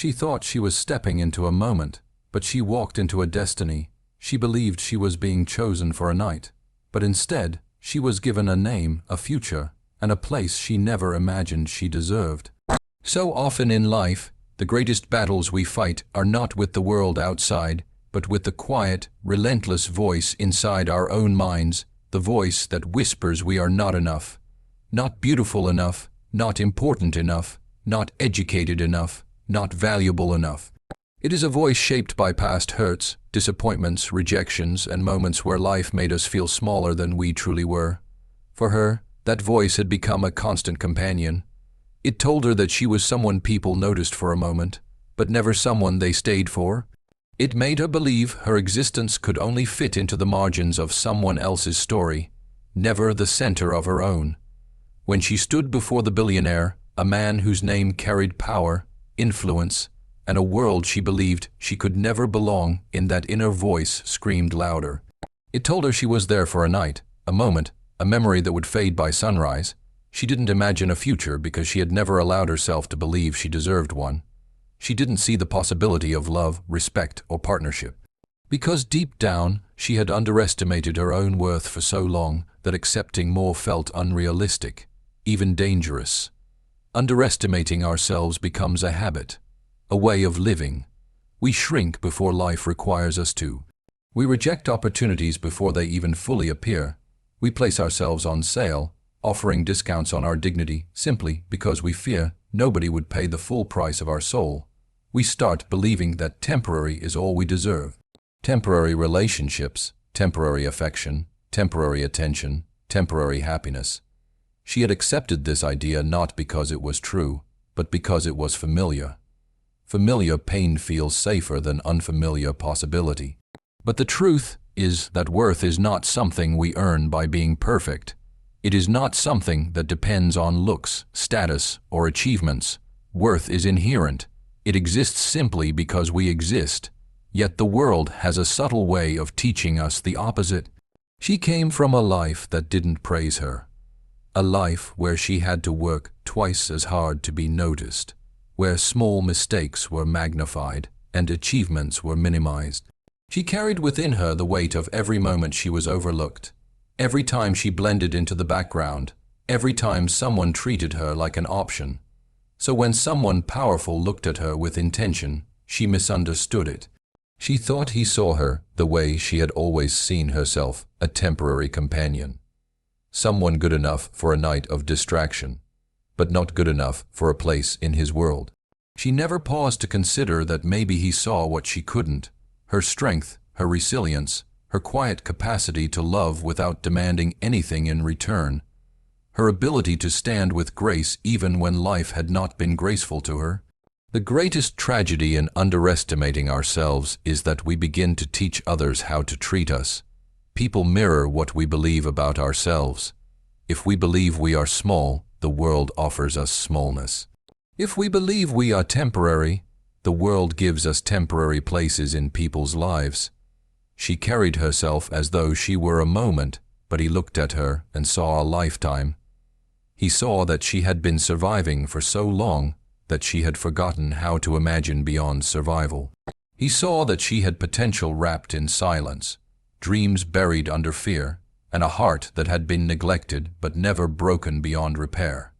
She thought she was stepping into a moment, but she walked into a destiny. She believed she was being chosen for a night, but instead, she was given a name, a future, and a place she never imagined she deserved. So often in life, the greatest battles we fight are not with the world outside, but with the quiet, relentless voice inside our own minds, the voice that whispers we are not enough, not beautiful enough, not important enough, not educated enough, not valuable enough. It is a voice shaped by past hurts, disappointments, rejections, and moments where life made us feel smaller than we truly were. For her, that voice had become a constant companion. It told her that she was someone people noticed for a moment, but never someone they stayed for. It made her believe her existence could only fit into the margins of someone else's story, never the center of her own. When she stood before the billionaire, a man whose name carried power, influence, and a world she believed she could never belong in, that inner voice screamed louder. It told her she was there for a night, a moment, a memory that would fade by sunrise. She didn't imagine a future because she had never allowed herself to believe she deserved one. She didn't see the possibility of love, respect, or partnership. Because deep down, she had underestimated her own worth for so long that accepting more felt unrealistic, even dangerous. Underestimating ourselves becomes a habit, a way of living. We shrink before life requires us to. We reject opportunities before they even fully appear. We place ourselves on sale, offering discounts on our dignity simply because we fear nobody would pay the full price of our soul. We start believing that temporary is all we deserve. Temporary relationships, temporary affection, temporary attention, temporary happiness. She had accepted this idea not because it was true, but because it was familiar. Familiar pain feels safer than unfamiliar possibility. But the truth is that worth is not something we earn by being perfect. It is not something that depends on looks, status, or achievements. Worth is inherent. It exists simply because we exist. Yet the world has a subtle way of teaching us the opposite. She came from a life that didn't praise her. A life where she had to work twice as hard to be noticed, where small mistakes were magnified and achievements were minimized. She carried within her the weight of every moment she was overlooked, every time she blended into the background, every time someone treated her like an option. So when someone powerful looked at her with intention, she misunderstood it. She thought he saw her the way she had always seen herself, a temporary companion. Someone good enough for a night of distraction, but not good enough for a place in his world. She never paused to consider that maybe he saw what she couldn't, her strength, her resilience, her quiet capacity to love without demanding anything in return, her ability to stand with grace even when life had not been graceful to her. The greatest tragedy in underestimating ourselves is that we begin to teach others how to treat us. People mirror what we believe about ourselves. If we believe we are small, the world offers us smallness. If we believe we are temporary, the world gives us temporary places in people's lives. She carried herself as though she were a moment, but he looked at her and saw a lifetime. He saw that she had been surviving for so long that she had forgotten how to imagine beyond survival. He saw that she had potential wrapped in silence, dreams buried under fear, and a heart that had been neglected but never broken beyond repair.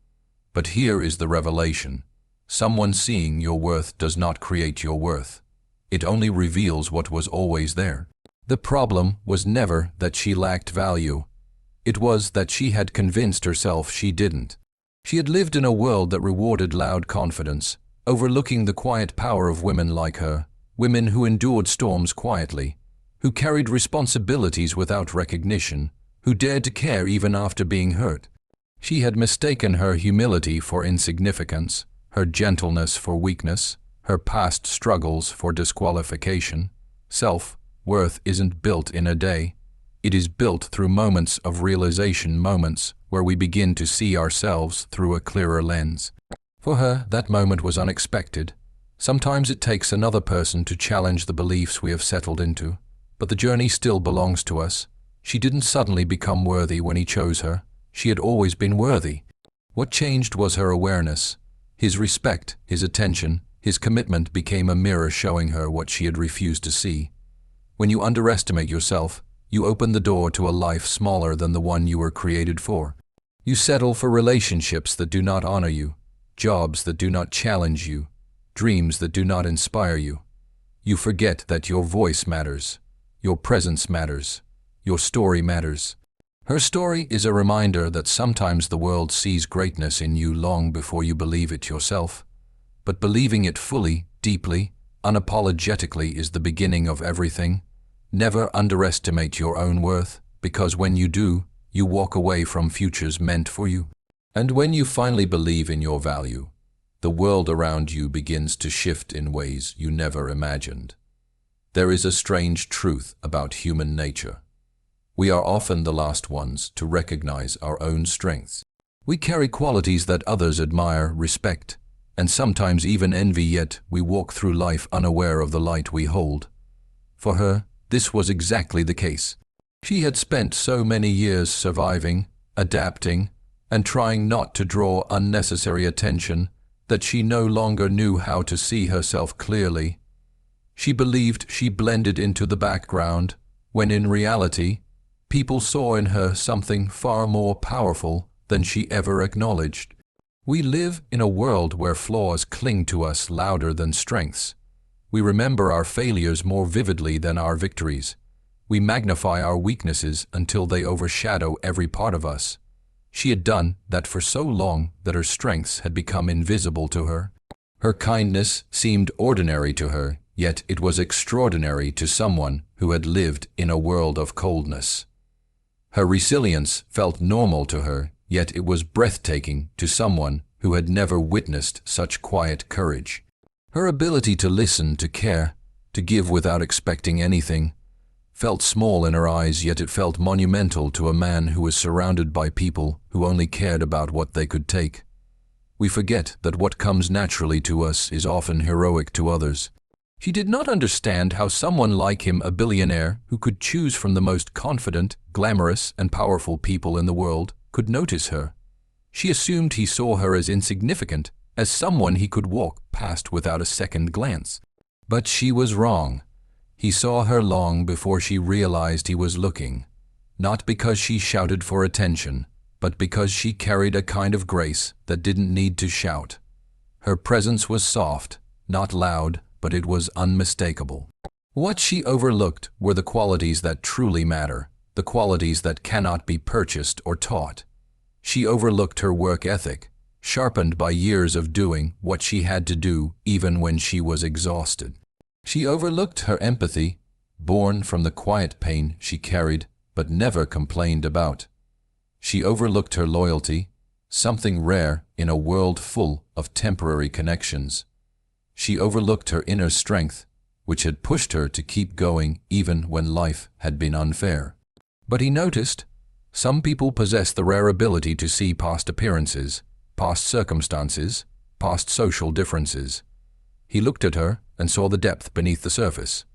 But here is the revelation. Someone seeing your worth does not create your worth. It only reveals what was always there. The problem was never that she lacked value. It was that she had convinced herself she didn't. She had lived in a world that rewarded loud confidence, overlooking the quiet power of women like her, women who endured storms quietly, who carried responsibilities without recognition, who dared to care even after being hurt. She had mistaken her humility for insignificance, her gentleness for weakness, her past struggles for disqualification. Self-worth isn't built in a day. It is built through moments of realization, moments where we begin to see ourselves through a clearer lens. For her, that moment was unexpected. Sometimes it takes another person to challenge the beliefs we have settled into, but the journey still belongs to us. She didn't suddenly become worthy when he chose her. She had always been worthy. What changed was her awareness, his respect, his attention, His commitment became a mirror showing her what she had refused to see. When you underestimate yourself, you open the door to a life smaller than the one you were created for. You settle for relationships that do not honor you, jobs that do not challenge you, dreams that do not inspire you. You forget that your voice matters, your presence matters, your story matters. Her story is a reminder that sometimes the world sees greatness in you long before you believe it yourself. But believing it fully, deeply, unapologetically is the beginning of everything. Never underestimate your own worth, because when you do, you walk away from futures meant for you. And when you finally believe in your value, the world around you begins to shift in ways you never imagined. There is a strange truth about human nature. We are often the last ones to recognize our own strengths. We carry qualities that others admire, respect, and sometimes even envy, yet we walk through life unaware of the light we hold. For her, this was exactly the case. She had spent so many years surviving, adapting, and trying not to draw unnecessary attention that she no longer knew how to see herself clearly. She believed she blended into the background, when in reality, people saw in her something far more powerful than she ever acknowledged. We live in a world where flaws cling to us louder than strengths. We remember our failures more vividly than our victories. We magnify our weaknesses until they overshadow every part of us. She had done that for so long that her strengths had become invisible to her. Her kindness seemed ordinary to her, yet it was extraordinary to someone who had lived in a world of coldness. Her resilience felt normal to her, yet it was breathtaking to someone who had never witnessed such quiet courage. Her ability to listen, to care, to give without expecting anything, felt small in her eyes, yet it felt monumental to a man who was surrounded by people who only cared about what they could take. We forget that what comes naturally to us is often heroic to others. She did not understand how someone like him, a billionaire who could choose from the most confident, glamorous, and powerful people in the world, could notice her. She assumed he saw her as insignificant, as someone he could walk past without a second glance. But she was wrong. He saw her long before she realized he was looking, not because she shouted for attention, but because she carried a kind of grace that didn't need to shout. Her presence was soft, not loud, but it was unmistakable. What she overlooked were the qualities that truly matter, the qualities that cannot be purchased or taught. She overlooked her work ethic, sharpened by years of doing what she had to do even when she was exhausted. She overlooked her empathy, born from the quiet pain she carried but never complained about. She overlooked her loyalty, something rare in a world full of temporary connections. She overlooked her inner strength, which had pushed her to keep going even when life had been unfair. But he noticed, some people possess the rare ability to see past appearances, past circumstances, past social differences. He looked at her and saw the depth beneath the surface.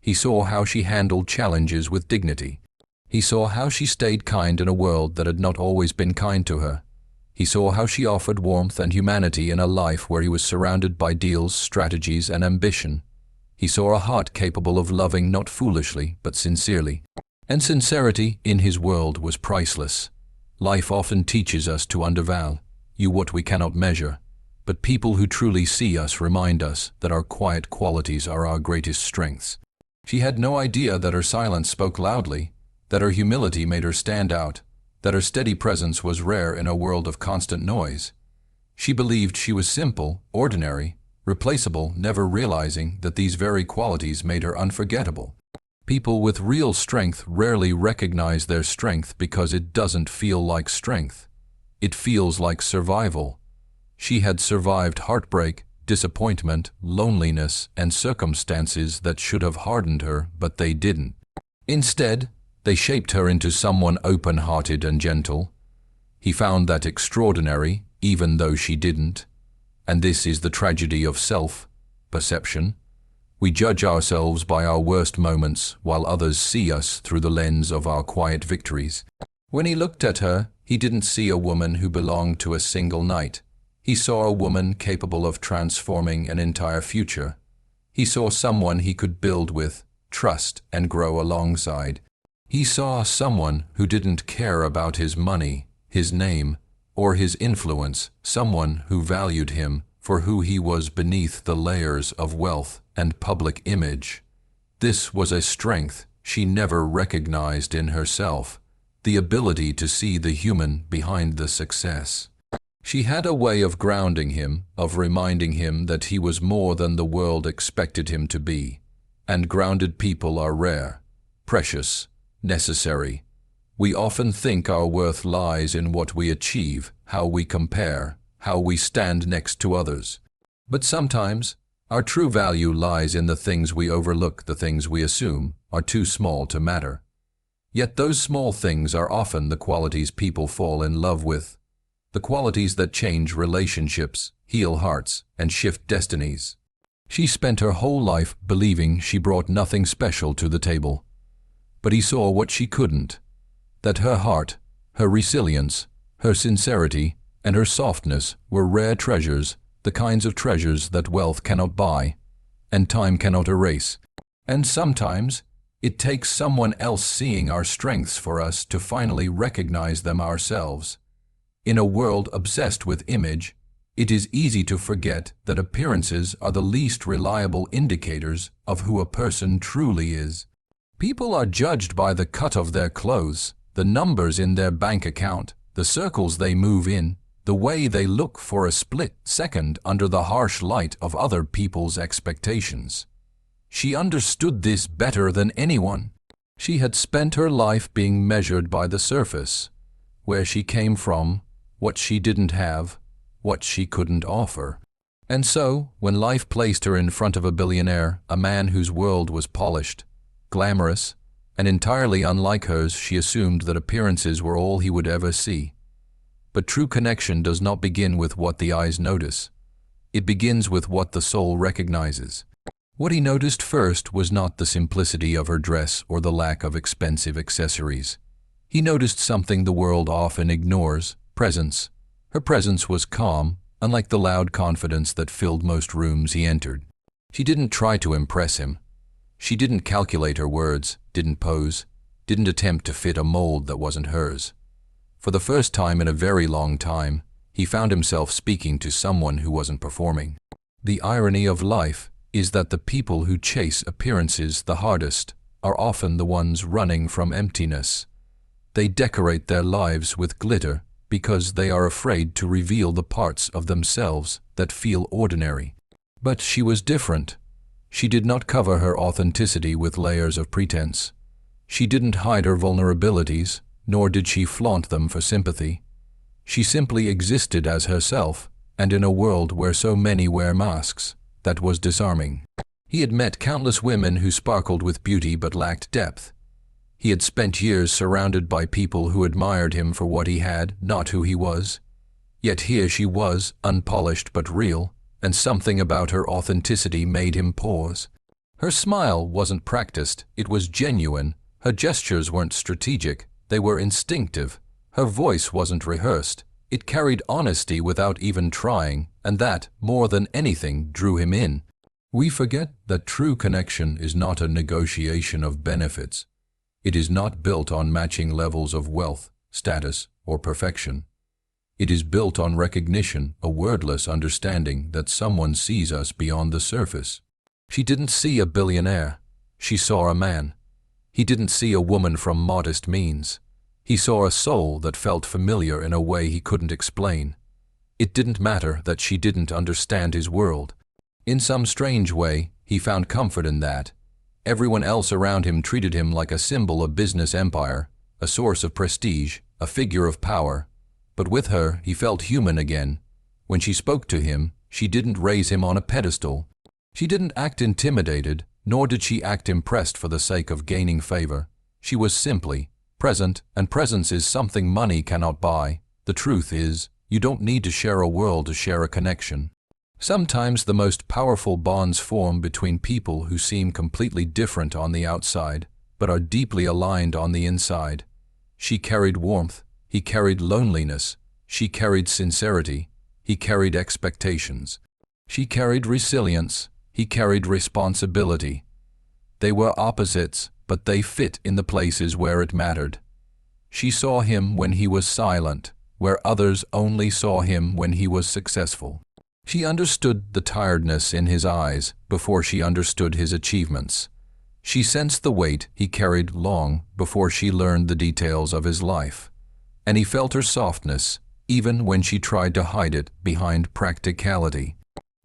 He saw how she handled challenges with dignity. He saw how she stayed kind in a world that had not always been kind to her. He saw how she offered warmth and humanity in a life where he was surrounded by deals, strategies, and ambition. He saw a heart capable of loving not foolishly, but sincerely. And sincerity in his world was priceless. Life often teaches us to undervalue what we cannot measure. But people who truly see us remind us that our quiet qualities are our greatest strengths. She had no idea that her silence spoke loudly, that her humility made her stand out, that her steady presence was rare in a world of constant noise. She believed she was simple, ordinary, replaceable, never realizing that these very qualities made her unforgettable. People with real strength rarely recognize their strength because it doesn't feel like strength. It feels like survival. She had survived heartbreak, disappointment, loneliness, and circumstances that should have hardened her, but they didn't. Instead, they shaped her into someone open-hearted and gentle. He found that extraordinary, even though she didn't. And this is the tragedy of self-perception. We judge ourselves by our worst moments, while others see us through the lens of our quiet victories. When he looked at her, he didn't see a woman who belonged to a single night. He saw a woman capable of transforming an entire future. He saw someone he could build with, trust, and grow alongside. He saw someone who didn't care about his money, his name, or his influence, someone who valued him for who he was beneath the layers of wealth and public image. This was a strength she never recognized in herself, the ability to see the human behind the success. She had a way of grounding him, of reminding him that he was more than the world expected him to be. And grounded people are rare, precious, necessary. We often think our worth lies in what we achieve, how we compare, how we stand next to others. But sometimes, our true value lies in the things we overlook, the things we assume are too small to matter. Yet those small things are often the qualities people fall in love with, the qualities that change relationships, heal hearts, and shift destinies. She spent her whole life believing she brought nothing special to the table. But he saw what she couldn't, that her heart, her resilience, her sincerity, and her softness were rare treasures, the kinds of treasures that wealth cannot buy, and time cannot erase. And sometimes, it takes someone else seeing our strengths for us to finally recognize them ourselves. In a world obsessed with image, it is easy to forget that appearances are the least reliable indicators of who a person truly is. People are judged by the cut of their clothes, the numbers in their bank account, the circles they move in, the way they look for a split second under the harsh light of other people's expectations. She understood this better than anyone. She had spent her life being measured by the surface, where she came from, what she didn't have, what she couldn't offer. And so, when life placed her in front of a billionaire, a man whose world was polished, glamorous, and entirely unlike hers, she assumed that appearances were all he would ever see. But true connection does not begin with what the eyes notice. It begins with what the soul recognizes. What he noticed first was not the simplicity of her dress or the lack of expensive accessories. He noticed something the world often ignores: presence. Her presence was calm, unlike the loud confidence that filled most rooms he entered. She didn't try to impress him. She didn't calculate her words, didn't pose, didn't attempt to fit a mold that wasn't hers. For the first time in a very long time, he found himself speaking to someone who wasn't performing. The irony of life is that the people who chase appearances the hardest are often the ones running from emptiness. They decorate their lives with glitter because they are afraid to reveal the parts of themselves that feel ordinary. But she was different. She did not cover her authenticity with layers of pretense. She didn't hide her vulnerabilities, nor did she flaunt them for sympathy. She simply existed as herself, and in a world where so many wear masks, that was disarming. He had met countless women who sparkled with beauty but lacked depth. He had spent years surrounded by people who admired him for what he had, not who he was. Yet here she was, unpolished but real, and something about her authenticity made him pause. Her smile wasn't practiced, it was genuine. Her gestures weren't strategic, they were instinctive. Her voice wasn't rehearsed, it carried honesty without even trying, and that, more than anything, drew him in. We forget that true connection is not a negotiation of benefits. It is not built on matching levels of wealth, status, or perfection. It is built on recognition, a wordless understanding that someone sees us beyond the surface. She didn't see a billionaire. She saw a man. He didn't see a woman from modest means. He saw a soul that felt familiar in a way he couldn't explain. It didn't matter that she didn't understand his world. In some strange way, he found comfort in that. Everyone else around him treated him like a symbol of business empire, a source of prestige, a figure of power. But with her, he felt human again. When she spoke to him, she didn't raise him on a pedestal. She didn't act intimidated, nor did she act impressed for the sake of gaining favor. She was simply present, and presence is something money cannot buy. The truth is, you don't need to share a world to share a connection. Sometimes the most powerful bonds form between people who seem completely different on the outside, but are deeply aligned on the inside. She carried warmth, he carried loneliness, she carried sincerity, he carried expectations. She carried resilience, he carried responsibility. They were opposites, but they fit in the places where it mattered. She saw him when he was silent, where others only saw him when he was successful. She understood the tiredness in his eyes before she understood his achievements. She sensed the weight he carried long before she learned the details of his life. And he felt her softness, even when she tried to hide it behind practicality.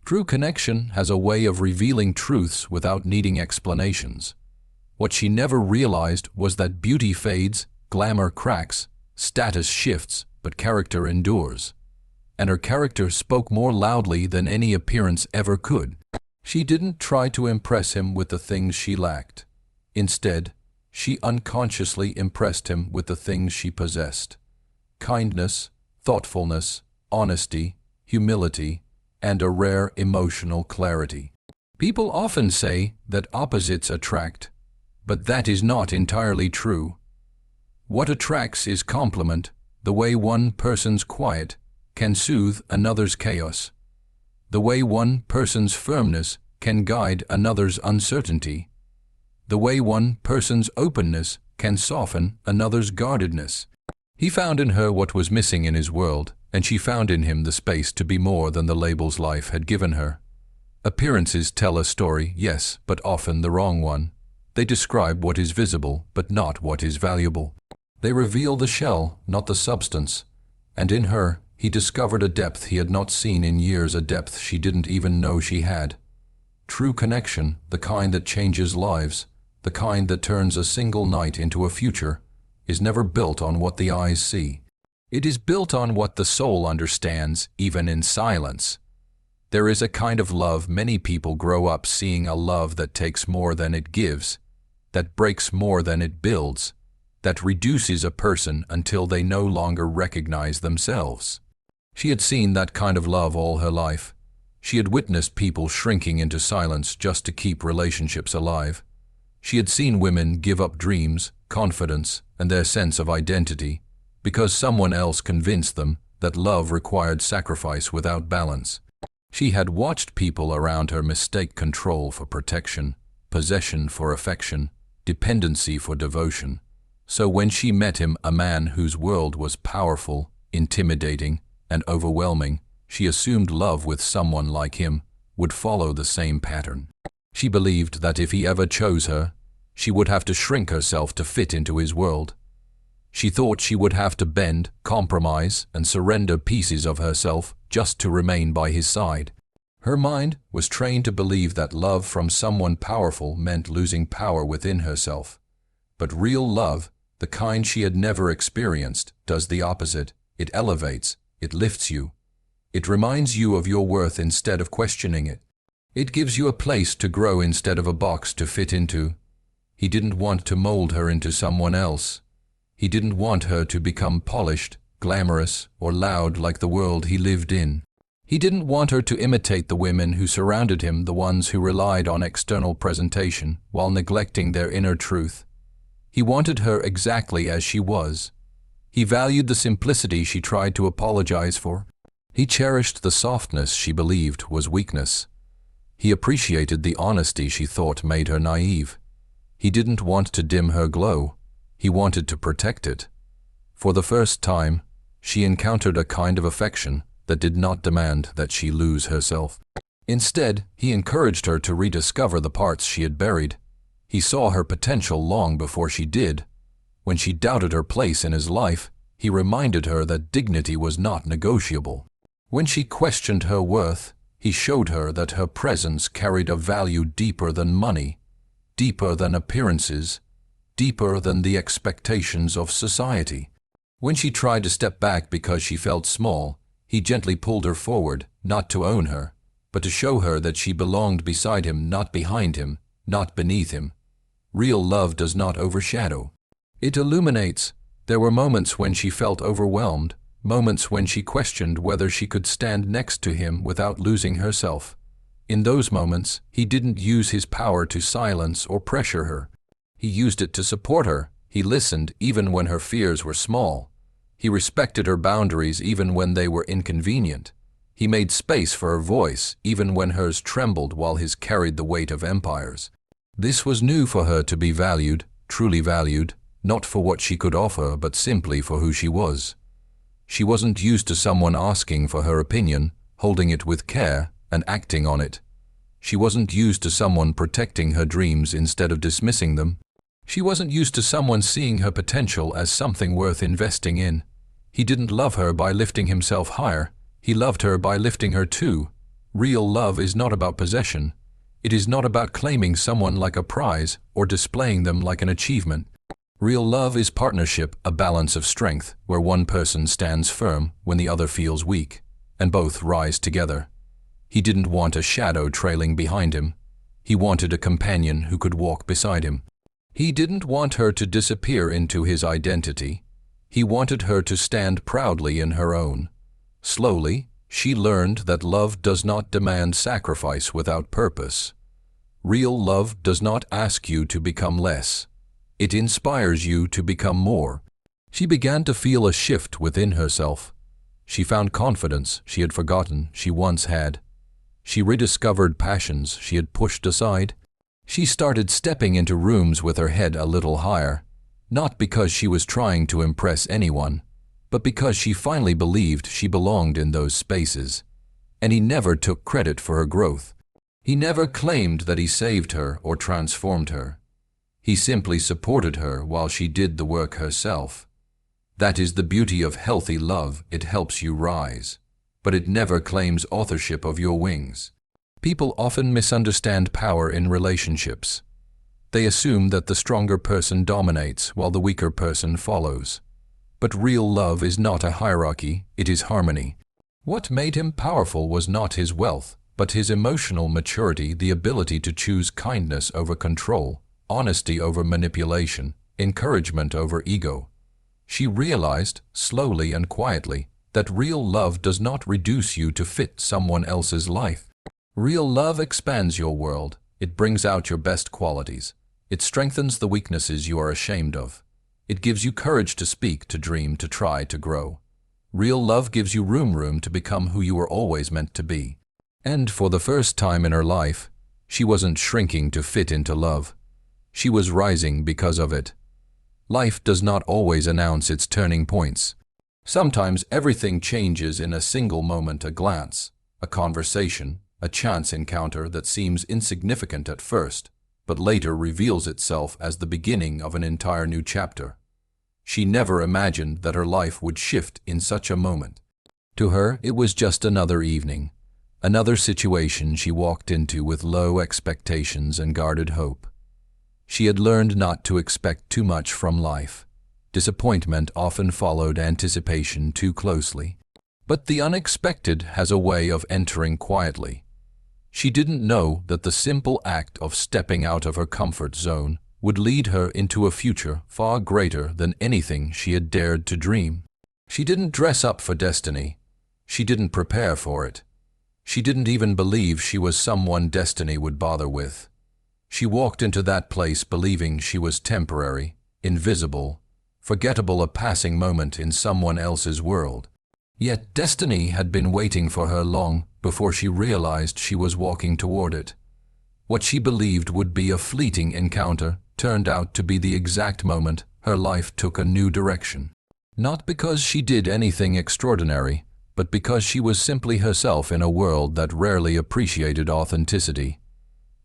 True connection has a way of revealing truths without needing explanations. What she never realized was that beauty fades, glamour cracks, status shifts, but character endures. And her character spoke more loudly than any appearance ever could. She didn't try to impress him with the things she lacked. Instead, she unconsciously impressed him with the things she possessed: kindness, thoughtfulness, honesty, humility, and a rare emotional clarity. People often say that opposites attract, but that is not entirely true. What attracts is complement, the way one person's quiet can soothe another's chaos, the way one person's firmness can guide another's uncertainty, the way one person's openness can soften another's guardedness. He found in her what was missing in his world, and she found in him the space to be more than the labels life had given her. Appearances tell a story, yes, but often the wrong one. They describe what is visible, but not what is valuable. They reveal the shell, not the substance. And in her, he discovered a depth he had not seen in years, a depth she didn't even know she had. True connection, the kind that changes lives, the kind that turns a single night into a future, is never built on what the eyes see. It is built on what the soul understands, even in silence. There is a kind of love many people grow up seeing, a love that takes more than it gives, that breaks more than it builds, that reduces a person until they no longer recognize themselves. She had seen that kind of love all her life. She had witnessed people shrinking into silence just to keep relationships alive. She had seen women give up dreams, confidence, and their sense of identity because someone else convinced them that love required sacrifice without balance. She had watched people around her mistake control for protection, possession for affection, dependency for devotion. So when she met him, a man whose world was powerful, intimidating, and overwhelming, she assumed love with someone like him would follow the same pattern. She believed that if he ever chose her, she would have to shrink herself to fit into his world. She thought she would have to bend, compromise, and surrender pieces of herself just to remain by his side. Her mind was trained to believe that love from someone powerful meant losing power within herself. But real love, the kind she had never experienced, does the opposite. It elevates, it lifts you. It reminds you of your worth instead of questioning it. It gives you a place to grow instead of a box to fit into. He didn't want to mold her into someone else. He didn't want her to become polished, glamorous, or loud like the world he lived in. He didn't want her to imitate the women who surrounded him, the ones who relied on external presentation while neglecting their inner truth. He wanted her exactly as she was. He valued the simplicity she tried to apologize for. He cherished the softness she believed was weakness. He appreciated the honesty she thought made her naive. He didn't want to dim her glow. He wanted to protect it. For the first time, she encountered a kind of affection that did not demand that she lose herself. Instead, he encouraged her to rediscover the parts she had buried. He saw her potential long before she did. When she doubted her place in his life, he reminded her that dignity was not negotiable. When she questioned her worth, he showed her that her presence carried a value deeper than money, deeper than appearances, deeper than the expectations of society. When she tried to step back because she felt small, he gently pulled her forward, not to own her, but to show her that she belonged beside him, not behind him, not beneath him. Real love does not overshadow. It illuminates. There were moments when she felt overwhelmed, moments when she questioned whether she could stand next to him without losing herself. In those moments, he didn't use his power to silence or pressure her. He used it to support her. He listened even when her fears were small. He respected her boundaries even when they were inconvenient. He made space for her voice, even when hers trembled while his carried the weight of empires. This was new for her to be valued, truly valued, not for what she could offer, but simply for who she was. She wasn't used to someone asking for her opinion, holding it with care, and acting on it. She wasn't used to someone protecting her dreams instead of dismissing them. She wasn't used to someone seeing her potential as something worth investing in. He didn't love her by lifting himself higher. He loved her by lifting her too. Real love is not about possession. It is not about claiming someone like a prize or displaying them like an achievement. Real love is partnership, a balance of strength, where one person stands firm when the other feels weak, and both rise together. He didn't want a shadow trailing behind him. He wanted a companion who could walk beside him. He didn't want her to disappear into his identity. He wanted her to stand proudly in her own. Slowly, she learned that love does not demand sacrifice without purpose. Real love does not ask you to become less. It inspires you to become more. She began to feel a shift within herself. She found confidence she had forgotten she once had. She rediscovered passions she had pushed aside. She started stepping into rooms with her head a little higher, not because she was trying to impress anyone, but because she finally believed she belonged in those spaces. And he never took credit for her growth. He never claimed that he saved her or transformed her. He simply supported her while she did the work herself. That is the beauty of healthy love. It helps you rise, but it never claims authorship of your wings. People often misunderstand power in relationships. They assume that the stronger person dominates while the weaker person follows. But real love is not a hierarchy, it is harmony. What made him powerful was not his wealth, but his emotional maturity, the ability to choose kindness over control, honesty over manipulation, encouragement over ego. She realized, slowly and quietly, that real love does not reduce you to fit someone else's life. Real love expands your world. It brings out your best qualities. It strengthens the weaknesses you are ashamed of. It gives you courage to speak, to dream, to try, to grow. Real love gives you room to become who you were always meant to be. And for the first time in her life, she wasn't shrinking to fit into love. She was rising because of it. Life does not always announce its turning points. Sometimes everything changes in a single moment, a glance, a conversation, a chance encounter that seems insignificant at first, but later reveals itself as the beginning of an entire new chapter. She never imagined that her life would shift in such a moment. To her, it was just another evening, another situation she walked into with low expectations and guarded hope. She had learned not to expect too much from life. Disappointment often followed anticipation too closely. But the unexpected has a way of entering quietly. She didn't know that the simple act of stepping out of her comfort zone would lead her into a future far greater than anything she had dared to dream. She didn't dress up for destiny. She didn't prepare for it. She didn't even believe she was someone destiny would bother with. She walked into that place believing she was temporary, invisible, forgettable, a passing moment in someone else's world. Yet destiny had been waiting for her long before she realized she was walking toward it. What she believed would be a fleeting encounter turned out to be the exact moment her life took a new direction. Not because she did anything extraordinary, but because she was simply herself in a world that rarely appreciated authenticity.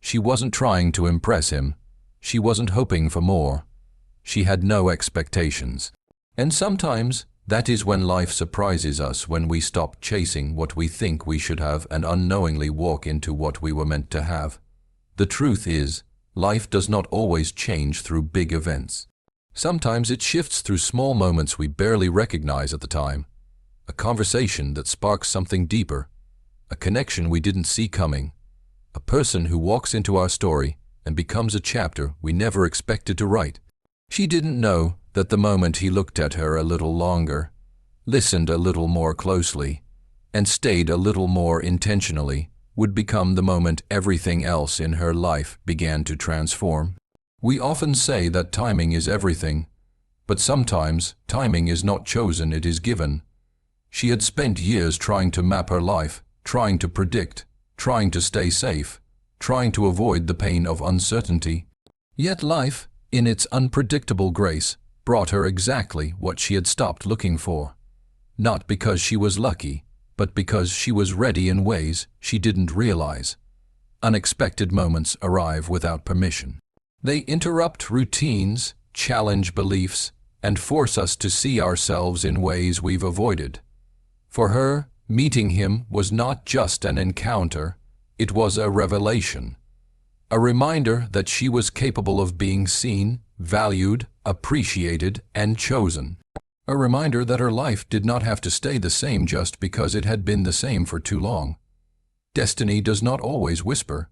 She wasn't trying to impress him. She wasn't hoping for more. She had no expectations. And sometimes, that is when life surprises us, when we stop chasing what we think we should have and unknowingly walk into what we were meant to have. The truth is, life does not always change through big events. Sometimes it shifts through small moments we barely recognize at the time. A conversation that sparks something deeper. A connection we didn't see coming. A person who walks into our story and becomes a chapter we never expected to write. She didn't know that the moment he looked at her a little longer, listened a little more closely, and stayed a little more intentionally, would become the moment everything else in her life began to transform. We often say that timing is everything, but sometimes timing is not chosen, it is given. She had spent years trying to map her life, trying to predict, trying to stay safe, trying to avoid the pain of uncertainty. Yet life, in its unpredictable grace, brought her exactly what she had stopped looking for. Not because she was lucky, but because she was ready in ways she didn't realize. Unexpected moments arrive without permission. They interrupt routines, challenge beliefs, and force us to see ourselves in ways we've avoided. For her, meeting him was not just an encounter, it was a revelation. A reminder that she was capable of being seen, valued, appreciated, and chosen. A reminder that her life did not have to stay the same just because it had been the same for too long. Destiny does not always whisper.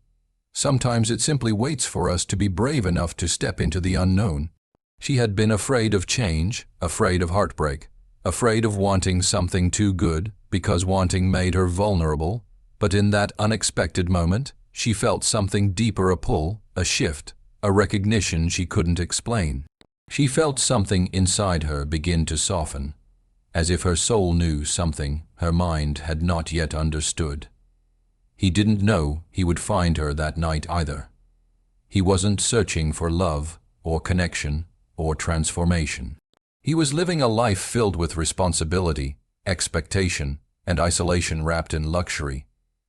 Sometimes it simply waits for us to be brave enough to step into the unknown. She had been afraid of change, afraid of heartbreak, afraid of wanting something too good because wanting made her vulnerable, but in that unexpected moment, she felt something deeper, a pull, a shift, a recognition she couldn't explain. She felt something inside her begin to soften, as if her soul knew something her mind had not yet understood. He didn't know he would find her that night either. He wasn't searching for love or connection or transformation. He was living a life filled with responsibility, expectation, and isolation wrapped in luxury.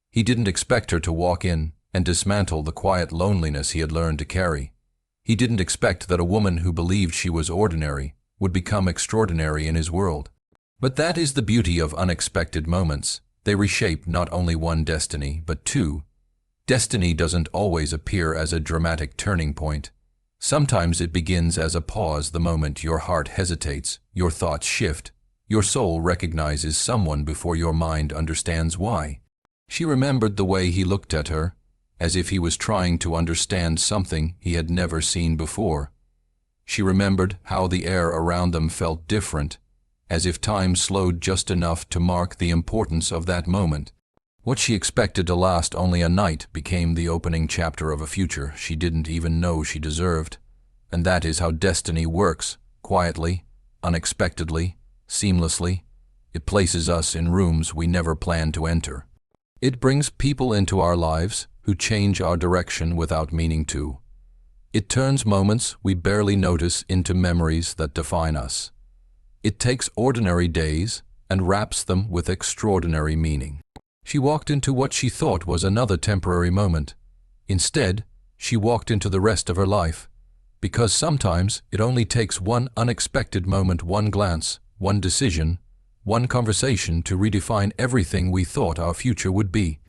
He didn't expect her to walk in and dismantle the quiet loneliness he had learned to carry. He didn't expect that a woman who believed she was ordinary would become extraordinary in his world. But that is the beauty of unexpected moments. They reshape not only one destiny, but two. Destiny doesn't always appear as a dramatic turning point. Sometimes it begins as a pause the moment your heart hesitates, your thoughts shift, your soul recognizes someone before your mind understands why. She remembered the way he looked at her, as if he was trying to understand something he had never seen before. She remembered how the air around them felt different, as if time slowed just enough to mark the importance of that moment. What she expected to last only a night became the opening chapter of a future she didn't even know she deserved. And that is how destiny works, quietly, unexpectedly, seamlessly. It places us in rooms we never planned to enter. It brings people into our lives who change our direction without meaning to. It turns moments we barely notice into memories that define us. It takes ordinary days and wraps them with extraordinary meaning. She walked into what she thought was another temporary moment. Instead, she walked into the rest of her life, because sometimes it only takes one unexpected moment, one glance, one decision, one conversation to redefine everything we thought our future would be.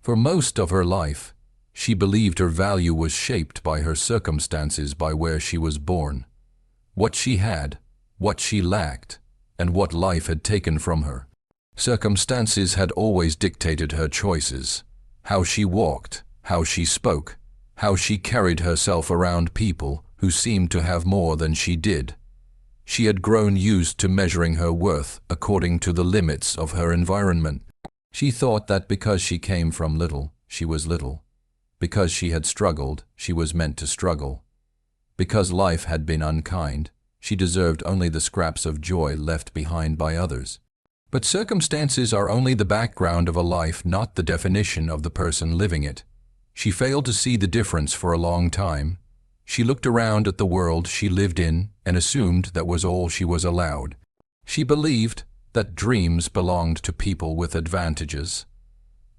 For most of her life, she believed her value was shaped by her circumstances, by where she was born, what she had, what she lacked, and what life had taken from her. Circumstances had always dictated her choices, how she walked, how she spoke, how she carried herself around people who seemed to have more than she did. She had grown used to measuring her worth according to the limits of her environment. She thought that because she came from little, she was little. Because she had struggled, she was meant to struggle. Because life had been unkind, she deserved only the scraps of joy left behind by others. But circumstances are only the background of a life, not the definition of the person living it. She failed to see the difference for a long time. She looked around at the world she lived in and assumed that was all she was allowed. She believed that dreams belonged to people with advantages,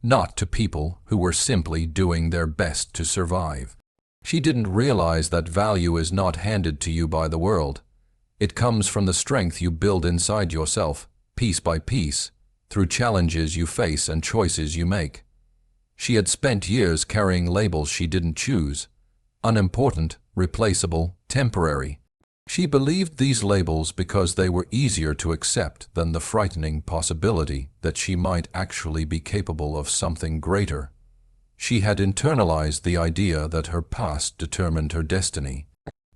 not to people who were simply doing their best to survive. She didn't realize that value is not handed to you by the world. It comes from the strength you build inside yourself, piece by piece, through challenges you face and choices you make. She had spent years carrying labels she didn't choose: unimportant, replaceable, temporary. She believed these labels because they were easier to accept than the frightening possibility that she might actually be capable of something greater. She had internalized the idea that her past determined her destiny,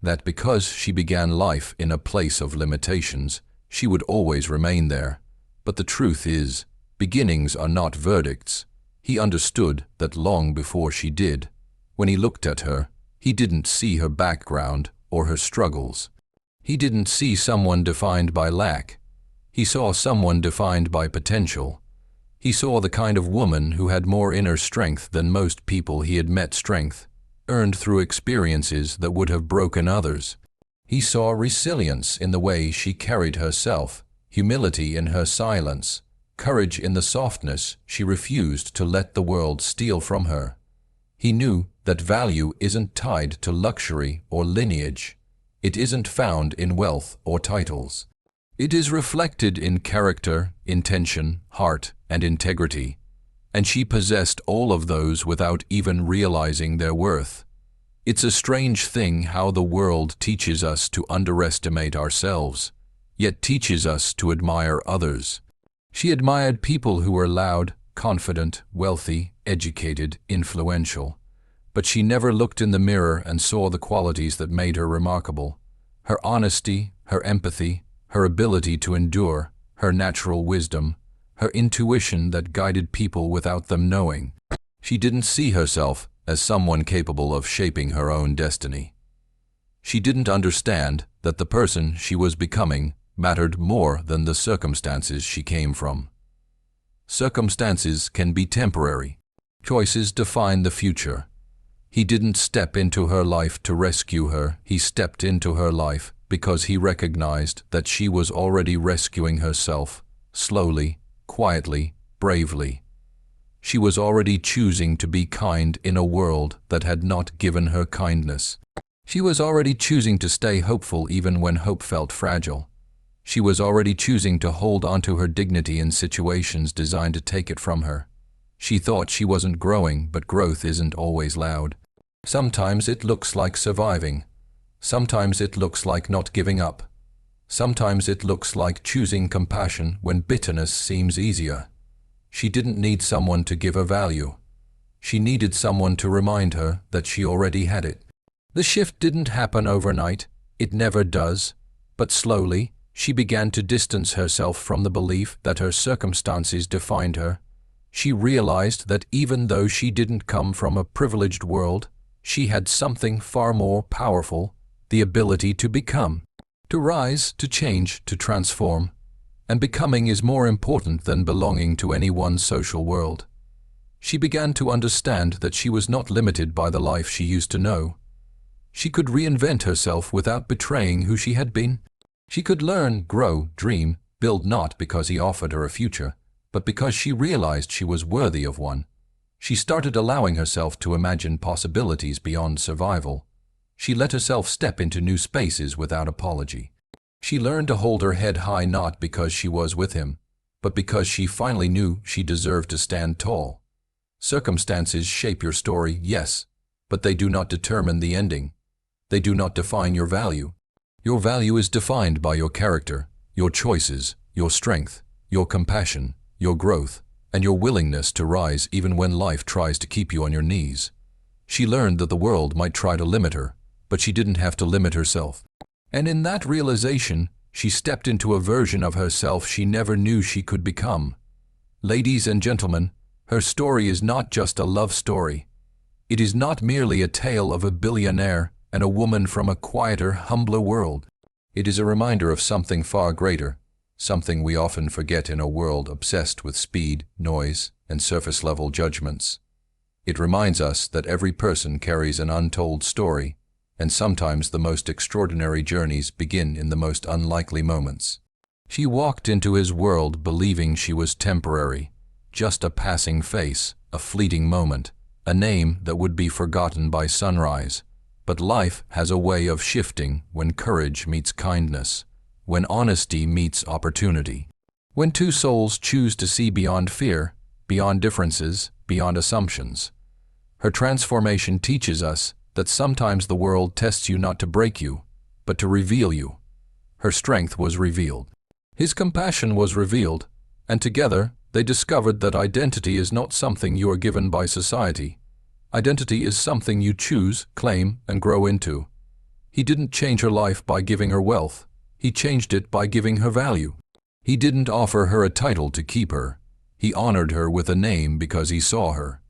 that because she began life in a place of limitations, she would always remain there. But the truth is, beginnings are not verdicts. He understood that long before she did. When he looked at her, he didn't see her background or her struggles. He didn't see someone defined by lack. He saw someone defined by potential. He saw the kind of woman who had more inner strength than most people he had met, strength earned through experiences that would have broken others. He saw resilience in the way she carried herself, humility in her silence, courage in the softness she refused to let the world steal from her. He knew that value isn't tied to luxury or lineage. It isn't found in wealth or titles. It is reflected in character, intention, heart, and integrity, and she possessed all of those without even realizing their worth. It's a strange thing how the world teaches us to underestimate ourselves, yet teaches us to admire others. She admired people who were loud, confident, wealthy, educated, influential. But she never looked in the mirror and saw the qualities that made her remarkable. Her honesty, her empathy, her ability to endure, her natural wisdom, her intuition that guided people without them knowing. She didn't see herself as someone capable of shaping her own destiny. She didn't understand that the person she was becoming mattered more than the circumstances she came from. Circumstances can be temporary. Choices define the future. He didn't step into her life to rescue her. He stepped into her life because he recognized that she was already rescuing herself, slowly, quietly, bravely. She was already choosing to be kind in a world that had not given her kindness. She was already choosing to stay hopeful even when hope felt fragile. She was already choosing to hold onto her dignity in situations designed to take it from her. She thought she wasn't growing, but growth isn't always loud. Sometimes it looks like surviving. Sometimes it looks like not giving up. Sometimes it looks like choosing compassion when bitterness seems easier. She didn't need someone to give her value. She needed someone to remind her that she already had it. The shift didn't happen overnight. It never does. But slowly, she began to distance herself from the belief that her circumstances defined her. She realized that even though she didn't come from a privileged world, she had something far more powerful, the ability to become, to rise, to change, to transform. And becoming is more important than belonging to any one social world. She began to understand that she was not limited by the life she used to know. She could reinvent herself without betraying who she had been. She could learn, grow, dream, build, not because he offered her a future, but because she realized she was worthy of one. She started allowing herself to imagine possibilities beyond survival. She let herself step into new spaces without apology. She learned to hold her head high not because she was with him, but because she finally knew she deserved to stand tall. Circumstances shape your story, yes, but they do not determine the ending. They do not define your value. Your value is defined by your character, your choices, your strength, your compassion, your growth, and your willingness to rise even when life tries to keep you on your knees. She learned that the world might try to limit her, but she didn't have to limit herself. And in that realization, she stepped into a version of herself she never knew she could become. Ladies and gentlemen, her story is not just a love story. It is not merely a tale of a billionaire and a woman from a quieter, humbler world. It is a reminder of something far greater, something we often forget in a world obsessed with speed, noise, and surface-level judgments. It reminds us that every person carries an untold story, and sometimes the most extraordinary journeys begin in the most unlikely moments. She walked into his world believing she was temporary, just a passing face, a fleeting moment, a name that would be forgotten by sunrise. But life has a way of shifting when courage meets kindness, when honesty meets opportunity, when two souls choose to see beyond fear, beyond differences, beyond assumptions. Her transformation teaches us that sometimes the world tests you not to break you, but to reveal you. Her strength was revealed. His compassion was revealed, and together they discovered that identity is not something you are given by society. Identity is something you choose, claim, and grow into. He didn't change her life by giving her wealth. He changed it by giving her value. He didn't offer her a title to keep her. He honored her with a name because he saw her.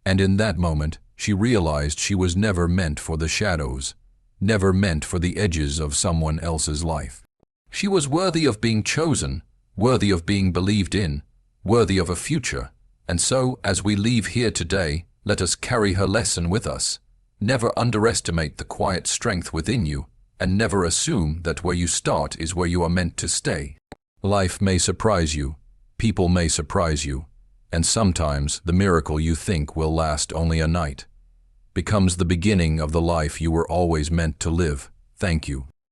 And in that moment, she realized she was never meant for the shadows, never meant for the edges of someone else's life. She was worthy of being chosen, worthy of being believed in, worthy of a future. And so, as we leave here today, let us carry her lesson with us. Never underestimate the quiet strength within you, and never assume that where you start is where you are meant to stay. Life may surprise you, people may surprise you, and sometimes the miracle you think will last only a night becomes the beginning of the life you were always meant to live. Thank you.